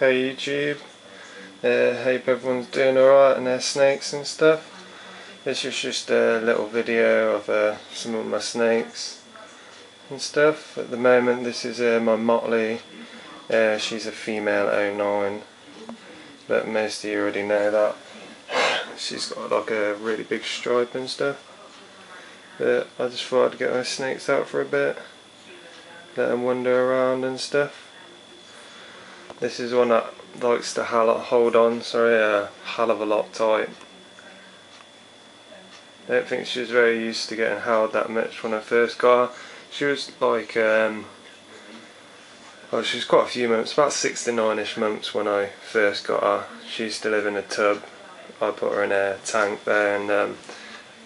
Hey YouTube, hope everyone's doing alright and their snakes and stuff. This is just a little video of some of my snakes and stuff. At the moment this is my Motley. She's a female 09, but most of you already know that. She's got like a really big stripe and stuff. But I just thought I'd get my snakes out for a bit, let them wander around and stuff. This is one that likes to hold on, a hell of a lot tight. I don't think she was very used to getting held that much when I first got her. She was like, well, she was quite a few months, about 6 to 9ish months when I first got her. She used to live in a tub. I put her in a tank there, and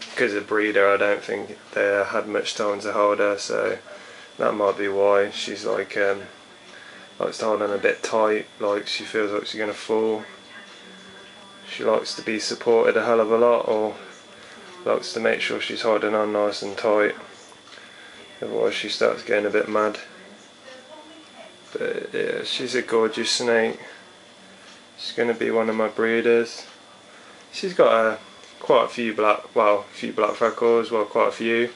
because of breeder, I don't think they had much time to hold her, so that might be why. She's like, likes to hold on a bit tight, like she feels like she's going to fall. She likes to be supported a hell of a lot, or likes to make sure she's holding on nice and tight, otherwise she starts getting a bit mad. But yeah, she's a gorgeous snake. She's going to be one of my breeders. She's got quite a few black freckles, quite a few.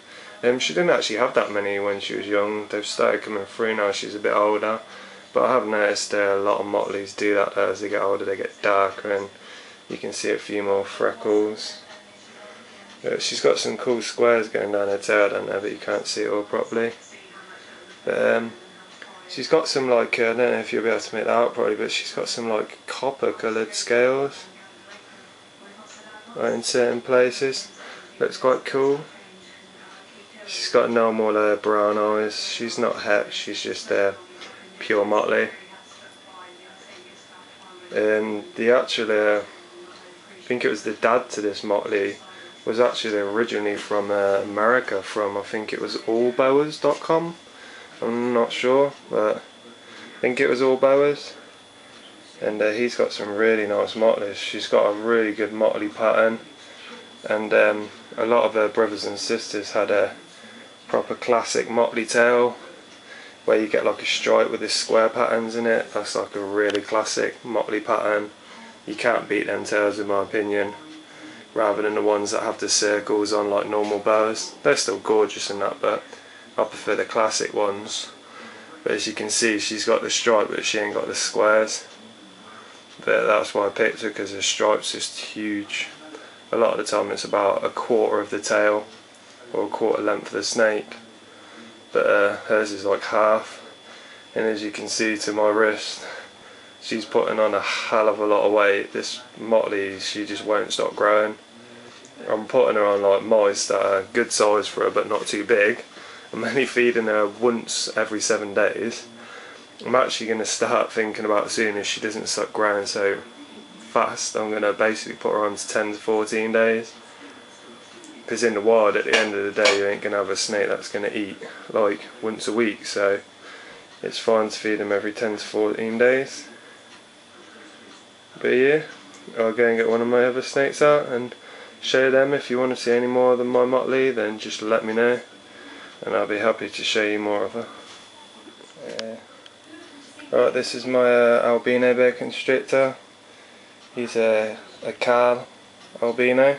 She didn't actually have that many when she was young. They've started coming through now she's a bit older. But I have noticed a lot of Motleys do that as they get older. They get darker and you can see a few more freckles. She's got some cool squares going down her tail down there, but you can't see it all properly. But she's got some like, I don't know if you'll be able to make that out probably, but she's got some like copper coloured scales in certain places. Looks quite cool. She's got normal brown eyes. She's not het, she's just pure Motley. And the actual, I think it was the dad to this Motley, was actually originally from America, from I think it was allboas.com. I'm not sure, but I think it was allboas. And he's got some really nice Motleys. She's got a really good Motley pattern, and a lot of her brothers and sisters had a proper classic Motley tail, where you get like a stripe with the square patterns in it. That's like a really classic Motley pattern. You can't beat them tails in my opinion, rather than the ones that have the circles on like normal boas. They're still gorgeous and that, but I prefer the classic ones. But as you can see, she's got the stripe but she ain't got the squares. But that's why I picked her, because the stripe's just huge. A lot of the time it's about a quarter of the tail, or a quarter length of the snake. But hers is like half, and as you can see to my wrist, she's putting on a hell of a lot of weight. This Motley, she just won't stop growing. I'm putting her on like mice that are good size for her but not too big. I'm only feeding her once every 7 days. I'm actually going to start thinking about, soon as she doesn't start growing so fast, I'm going to basically put her on to 10 to 14 days. Because in the wild, at the end of the day, you ain't going to have a snake that's going to eat like once a week, so it's fine to feed them every 10 to 14 days. But yeah, I'll go and get one of my other snakes out and show them. If you want to see any more than my Motley, then just let me know, and I'll be happy to show you more of her. Alright, this is my Albino Boa Constrictor. He's a Carl Albino.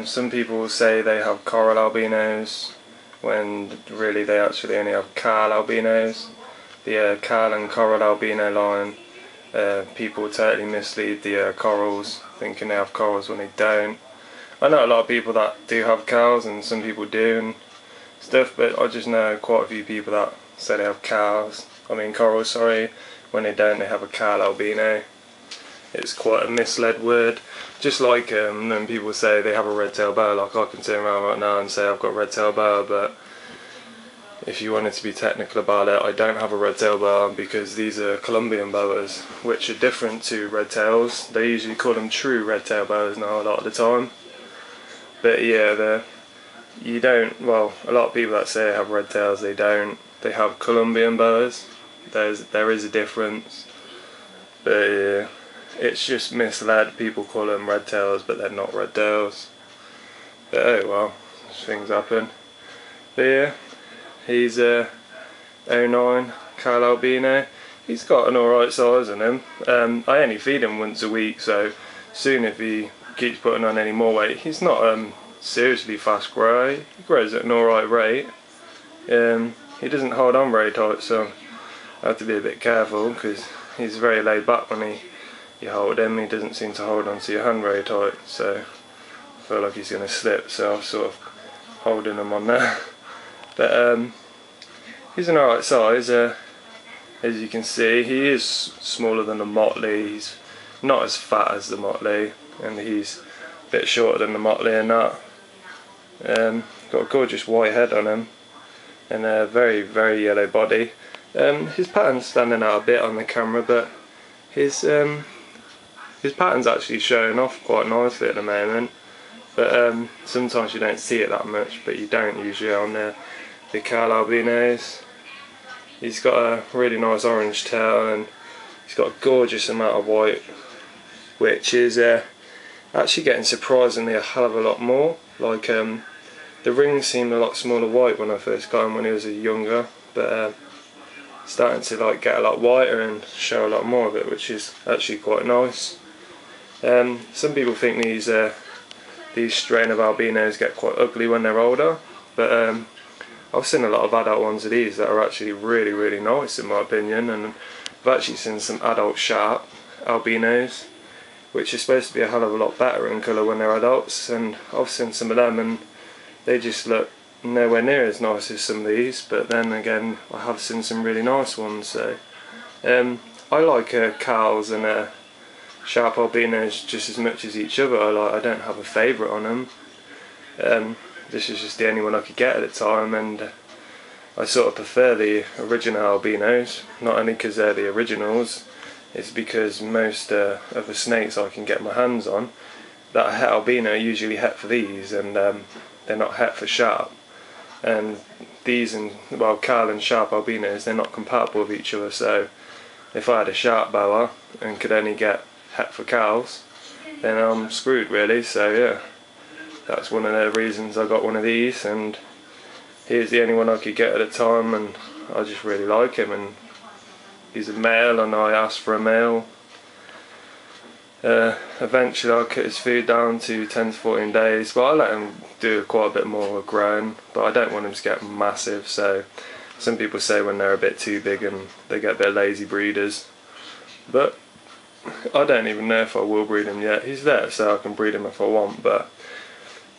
Some people will say they have coral albinos, when really they actually only have Carl albinos. The Carl and coral albino line, people totally mislead the corals, thinking they have corals when they don't. I know a lot of people that do have cows, and some people do and stuff, but I just know quite a few people that say they have corals, when they don't, they have a Carl albino. It's quite a misled word. Just like when people say they have a red-tailed boa, like I can turn around right now and say I've got a red-tailed boa, but if you wanted to be technical about it, I don't have a red-tailed boa, because these are Colombian boas, which are different to red-tails. They usually call them true red-tailed boas now a lot of the time. But yeah, a lot of people that say they have red-tails, they don't. They have Colombian boas. There is a difference. But yeah, it's just misled. People call them red tails, but they're not red tails. But oh well, things happen. But yeah, he's 09 Carl Albino. he's got an alright size in him. I only feed him once a week, so soon if he keeps putting on any more weight, he's not seriously fast grower. He grows at an alright rate. He doesn't hold on very tight, so I have to be a bit careful because he's very laid back when you hold him. He doesn't seem to hold on to your hand very tight, so I feel like he's going to slip, so I'm sort of holding him on there. But he's an alright size. As you can see, he is smaller than the Motley. He's not as fat as the Motley, and he's a bit shorter than the Motley and that. Got a gorgeous white head on him and a very, very yellow body. His pattern's standing out a bit on the camera, but his pattern's actually showing off quite nicely at the moment. But sometimes you don't see it that much, but you don't usually on the Cal Albinos. He's got a really nice orange tail, and he's got a gorgeous amount of white, which is actually getting surprisingly a hell of a lot more. Like the rings seemed a lot smaller white when I first got him when he was younger, but starting to like get a lot whiter and show a lot more of it, which is actually quite nice. Some people think these strain of albinos get quite ugly when they're older, but I've seen a lot of adult ones of these that are actually really, really nice in my opinion, and I've actually seen some adult sharp albinos which are supposed to be a hell of a lot better in colour when they're adults, and I've seen some of them and they just look nowhere near as nice as some of these. But then again, I have seen some really nice ones, so I like Cals and sharp albinos just as much as each other. I don't have a favourite on them. This is just the only one I could get at the time, and I sort of prefer the original albinos, not only because they're the originals, it's because most of the snakes I can get my hands on that are het albino are usually het for these, and they're not het for sharp. And these and, well, Cal and sharp albinos, they're not compatible with each other, so if I had a sharp boa and could only get het for Cals, then I'm screwed really. So yeah, that's one of the reasons I got one of these, and he's the only one I could get at the time, and I just really like him. And he's a male, and I asked for a male. Eventually I cut his food down to 10 to 14 days, but I let him do quite a bit more grown, but I don't want him to get massive. So some people say when they're a bit too big and they get a bit lazy breeders, but I don't even know if I will breed him yet. He's there so I can breed him if I want, but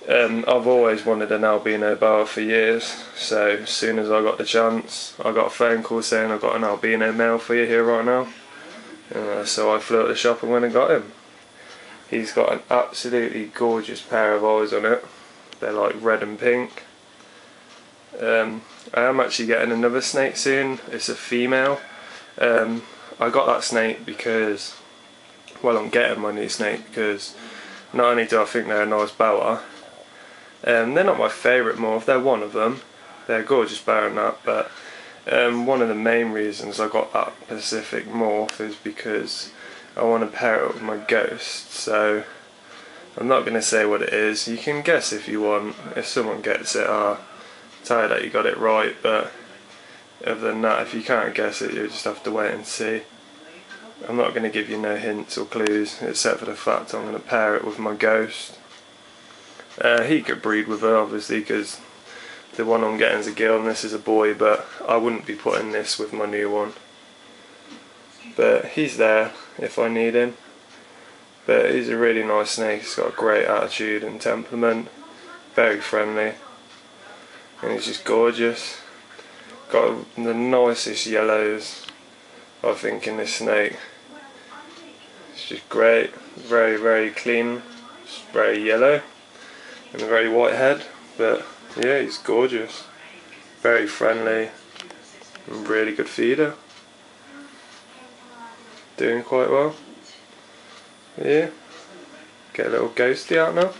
I've always wanted an albino boa for years, so as soon as I got the chance, I got a phone call saying I've got an albino male for you here right now. So I flew at the shop and went and got him. He's got an absolutely gorgeous pair of eyes on it. They're like red and pink. I am actually getting another snake soon. It's a female. I got that snake because, well, I'm getting my new snake because not only do I think they're a nice boa, they're not my favourite morph, they're one of them. They're a gorgeous boa and that, but one of the main reasons I got that specific morph is because I want to pair it up with my ghost. So I'm not going to say what it is. You can guess if you want. If someone gets it, I'll tell you that you got it right, but other than that, if you can't guess it, you'll just have to wait and see. I'm not going to give you no hints or clues, except for the fact I'm going to pair it with my ghost. He could breed with her obviously, because the one I'm getting is a girl and this is a boy, but I wouldn't be putting this with my new one. But he's there if I need him. But he's a really nice snake. He's got a great attitude and temperament, very friendly, and he's just gorgeous. Got the nicest yellows I think in this snake. It's just great, very, very clean, it's very yellow and a very white head, but yeah, he's gorgeous, very friendly and really good feeder, doing quite well. Yeah, get a little ghosty out now.